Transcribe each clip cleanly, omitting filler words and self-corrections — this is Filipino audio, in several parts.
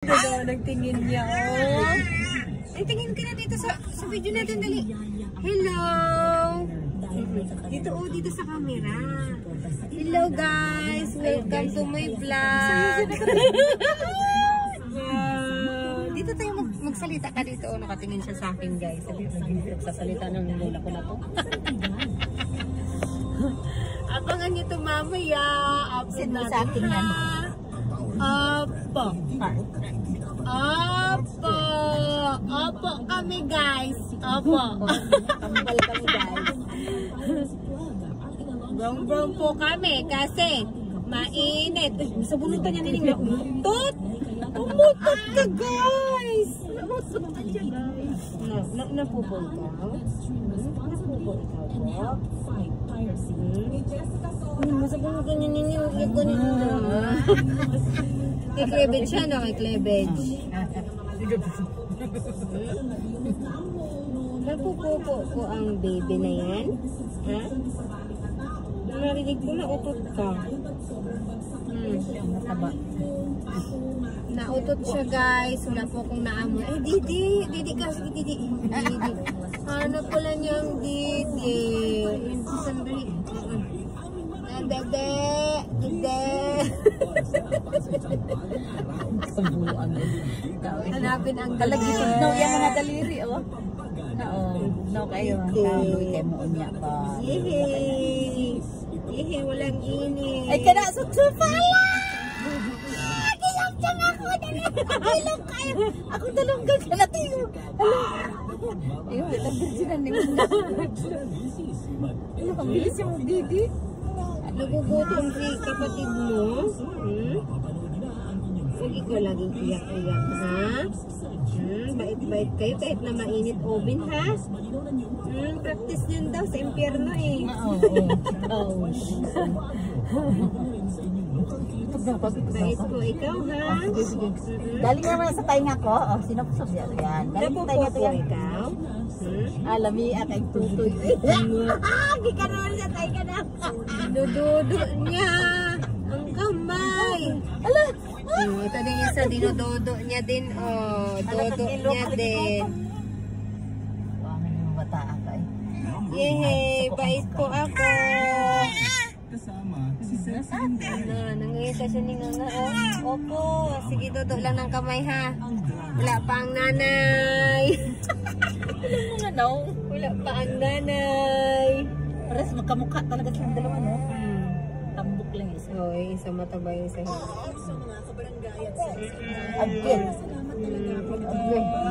Ganda, nagtingin niya, oh. Nagtingin ka na dito sa video natin, dali. Hello! Dito, oh, dito sa camera. Hello, guys! Welcome to my vlog. Dito tayo magsalita ka dito. Oh, nakatingin siya sa akin, guys. Nagsasalita ng lola ko na to. Abangan niyo ito mamaya. Absent na sa akin yan. Opo. Opo. Opo kami, guys. Opo. Kambal kami, guys. Brown po kami kasi mainit. Sa bunutan niya niling umutot. Umutot ka, guys. Umutot ka, guys. Napupol ka? Napupol ka ba? Sa bunutan niya niling kay cleavage siya, no? Kay cleavage. Napupupo ko ang baby na yan. Ha? Narinig ko na utot ka. Mataba. Nautot siya, guys. Wala po akong naamoy. Ay, Didi. Didi kasi, Didi. Didi. Ano pala niyang Didi? Sandali. Dede. Dede. Hanapin ang kalagitod na yung mga daliri, oh. No, kayo. Kamoy kayo mo unya pa. Yehe, walang ini. Ay, kada sa tupala! Gilap dyan ako! Gilap kayo! Ako dalunggan ka na tayo. Ayun, itang birginan ni Muna. Ayun, ang bilis yung Didi. Nagugutom si kapatid mo? Sige ko laging iyak-iyak, ha? Bait-bait kayo kahit na mainit oven, ha? Practice nyan daw sa impyerno, eh. Oo. Bait ko ikaw, ha? Galing naman sa tainga ko. Oh, sinupsop yan. Galing sa tainga to yan. Ikaw? Alami at ay tutoy. Hindi ka naman sa tainga na. Dinududo niya. Ang kamay. Ala! Ito din isa, dinudodo niya din. Oh, dodo niya din. Wangan yung bataan ka eh. Yehey, bait po ako. Nangita siya ni Nganga. Opo, sige, dodo lang ng kamay, ha. Wala pa ang nanay. Wala pa ang nanay. Pares magkamukha talaga silang dalawa, no? Tambok lang isa. Oo, isa mataba yung isa. Agyan.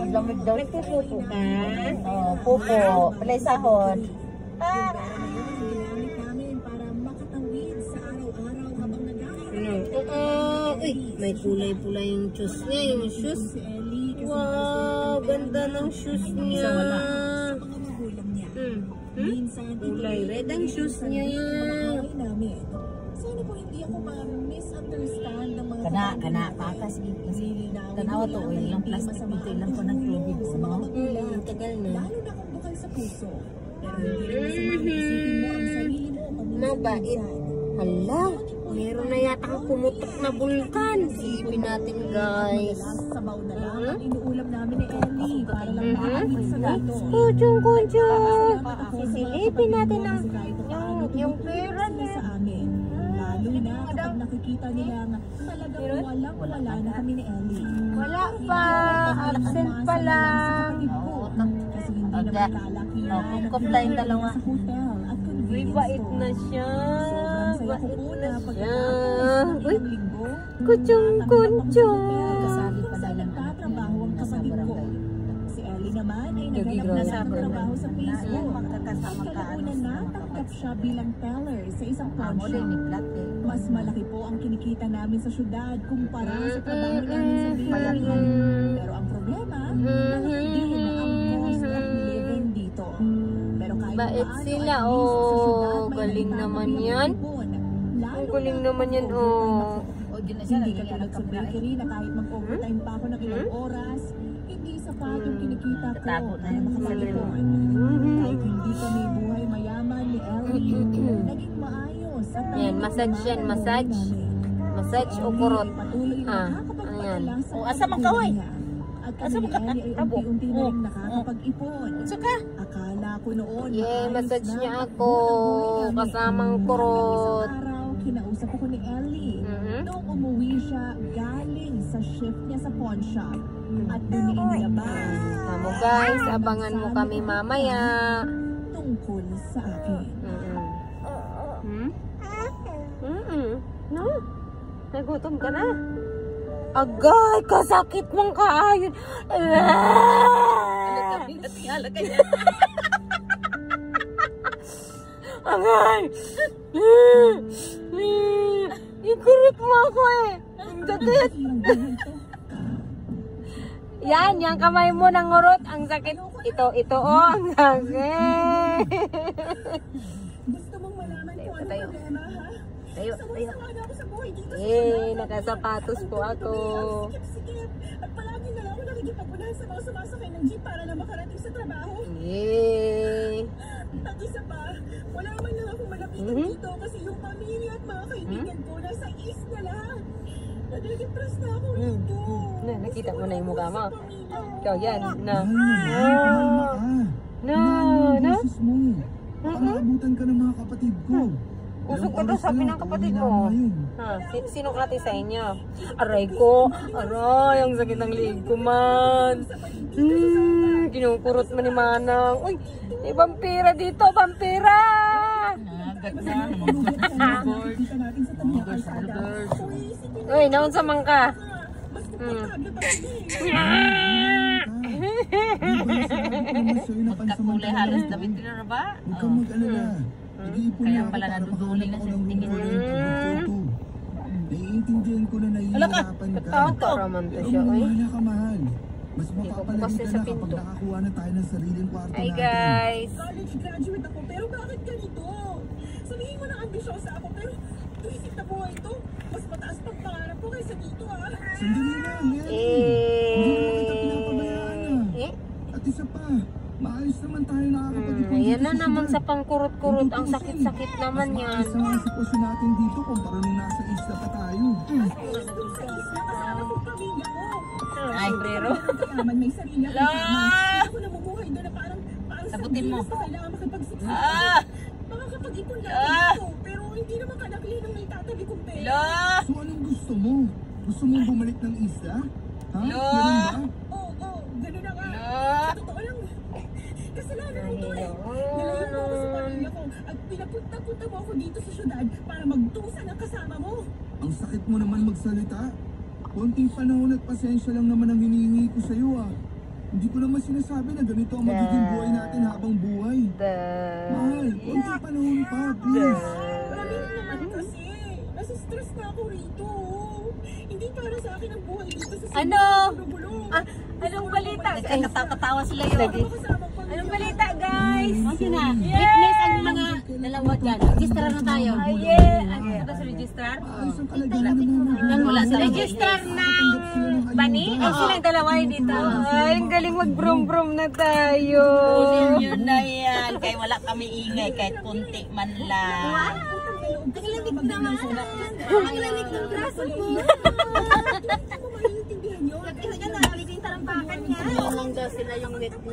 Lamig daw. Nagpupupo ka? Oo, pupo. Palay sahod. Uy, may kulay-pulay yung shoes niya. Yung shoes. Wow, ganda ng shoes niya. Kulay red ang shoes niya. Sana po hindi ako ma-misunderstand ng mga Kana, pakas. Tanawa to, ilang plastic dito, ilang po ng tubig. sa mga magulang. Tagal na. Lalo na kung bukal sa puso. Pero hindi naman sa mga isipin mo ang sarili mo pag Mabait. Hala, meron na yata ang pumutok na bulkan. Isipin natin, guys. sabaw na lang ang inuulam namin ni Ellie para lang makamit sa dato. Kuchong. Sisilipin natin ang yung pera Sa niya. amin. Lalo na kapag nakikita nila nga talagang walang-wala na kami ni Ellie. Wala pa. Absent pala. Kasi hindi naman kalakihan. Kukop tayong dalawa. Sa hotel at Uy, convenience bait store. na siya. Sobrang saya ko po na Uy, pagkatapos ng linggo. kuchong. Kasali pa na lang tatrabaho ang kapatid ko. Si Ellie naman ay naghanap na sa trabaho sa Facebook. Magkakasama ka. Una natanggap siya bilang teller sa isang pawn shop. Mas malaki po ang kinikita namin sa syudad kumpara sa trabaho namin sa bayan. Pero ang problema, malaki din ang cost of living dito. Pero kahit Bait paano, sila, at least sa syudad, oh. may Galing nakita naman kami yan. ipon. Lalo Ang galing na naman yan, overtime oh. ako. Hindi katulad sa bakery na kahit mag-overtime pa ako ng ilang oras, hindi sapat yung kinikita ko Katapot na para yung makapag-ipon. Kahit hindi kami buhay mayaman ni Ellie, naging maayos at Yan, massage yan, massage. Massage o kurot. patuloy na Ah, nakakapagpatuloy Yan. O, asa man ka, hoy? At Asa kami man ka? ni Ellie ay Tabo. unti-unti na rin Oh. nakakapag-ipon. Saka. Akala ko noon Yay, maayos massage na niya ang ako. buhay namin. Kasamang Hanggang kurot. isang araw, kinausap ako ni Ellie. Noong umuwi siya galing sa shift niya sa pawn shop. At doon niya inilabas. Tamo guys, abangan mo kami mamaya. Tungkol sa akin. No? Nagutom ka na? Agay, kasakit mong kaayon. Natingala ka niya. Agay! Ikurot mo ako eh. Ang sakit. Yan, yung kamay mo ng ngurot. Ang sakit. Ito, oh, ang sakit. Gusto mong malaman kung ano Tayo. problema, ha? Tayo. Sama na ako sa buhay dito sa Nakasapatos po ako. sikip-sikip. At palagi na lang ako nakikipag-unahan sa mga sumasakay ng jeep para na makarating sa trabaho. Yay! At isa pa, wala man lang ako malapitan dito kasi yung pamilya at mga kaibigan ko nasa east na lahat. Nade-depress na ako rito. Nakita mo na yung mukha mo. Sa pamilya. Ikaw yan. No. No. Baka maabutan ka ng mga kapatid ko. Usog ka daw sabi ng kapatid mo. Ha? Sino kati sa inyo? Aray ko. Aray, ang sakit ng liig ko man. Kinukurot mo ni Manang. Uy, may vampira dito, vampira! Kita natin sa tabi ng kalsada. Uy, naon sa mangka. Mas komportable pa kami. Kakulay halos damit ko na ba? Huwag kang mag-alala. Nag-iipon Kaya na ako pala para naduduli na makahanap ako siya. ng Tingin room mo. for rent photo. Naiintindihan ko na nahihirapan ka. Kakaraman to siya, uy. Wala ka, mahal. Mas bukas mapapalagi na ka sa na pinto. kapag nakakuha na tayo ng sariling kwarto Hi natin. guys! College graduate ako, pero bakit ganito? Sabihin mo na ambisyosa ako, pero tuwisip na buhay ito. Mas mataas pang pangarap ko kaysa dito, ha? Sandali lang, Ellie. Hindi naman kita pinapabayaan, Eh? At isa pa, maayos naman tayo nakakapag-ipon Yan dito na sa naman syudad. sa pangkurot-kurot. Ang sakit-sakit naman Mas yan. maayos ang sitwasyon natin dito kumpara nung nasa isla pa tayo. Kasama kong pamilya ko. Ay, brero. Kayaman, may sarili akong La! kama. Ako namumuhay doon na parang Sagutin mo. sardinas na kailangan makipagsiksik. Ah! Makakapag-ipon lang Ah! dito, pero hindi naman kalakli ng may tatabi kong pera. Lo! So anong gusto mo? Gusto mong bumalik ng isla? Ha? Lo! Ganun ba? Oo, ganun na nga. Lo! Sa totoo lang, kasalanan mo to eh. Nalayo mo ako sa pamilya ko at pinapunta-punta mo ako dito sa syudad para magtusa ng kasama mo. Ang sakit mo naman magsalita. Konting panahon at pasensya lang naman ang hinihingi ko sa'yo ah. Hindi ko naman sinasabi na ganito ang magiging buhay natin habang buhay. Mahal, konting panahon pa, please. Marami na naman kasi. Nasa-stress na ako rito. Hindi para sa akin ang buhay dito sa Ano? bulong. Anong balita? Ay, katawa sila yun. Anong balita guys? Okay na. Witness ang mga dalawa dyan. Register na tayo. Ito sa registrar? Ayos ang kalagayan ng mga Nang wala sa Registrar ng Bani? Ay, silang dalawa ay dito. Ay, ang galing mag-brum-brum na tayo. Kunin nyo na yan. Kaya wala kami ingay. Kahit kunti man lang. Ang lamig naman. Ang lamig ng braso mo. Hindi ko maintindihan yun. Yun lang daw sila yung witness.